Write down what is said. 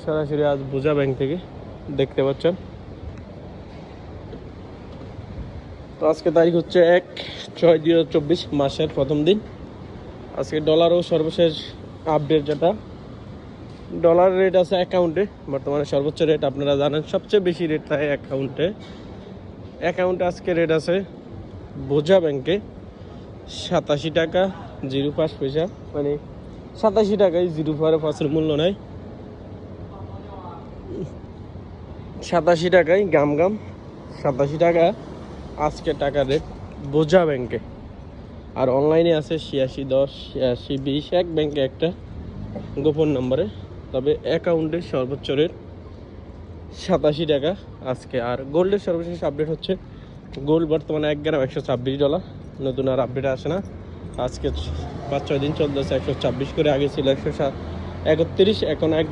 সরাসরি আজ বোঝা ব্যাংক থেকে দেখতে পাচ্ছেন। তো আজকে তারিখ হচ্ছে 1/6/2024 মাসের প্রথম দিন। আজকে ডলার ও সর্বশেষ আপডেট যেটা, ডলার রেট আছে অ্যাকাউন্টে বর্তমানে সর্বোচ্চ রেট আপনারা জানেন, সবচেয়ে বেশি রেট থাকে অ্যাকাউন্টে আজকে রেট আছে বোঝা ব্যাংকে 87 টাকা 05 পয়সা, মানে 87 টাকায় 0.5 মূল্য নাই। 87 টাকায় গাম 87 টাকা আজকে টাকা রেট বোঝা ব্যাংকে। আর অনলাইনে আছে 8610 8620 এক ব্যাংকে একটা গোপন নম্বরে, তবে অ্যাকাউন্টের সর্বোচ্চ রেট 87 টাকা আজকে। আর গোল্ডের সর্বশেষ আপডেট হচ্ছে গোল্ড বর্তমানে 1 গ্রাম $126, নতুন আর আপডেট আসে না। আজকে 5-6 দিন চলতেছে 126 করে, আগে ছিল 131, এখন 1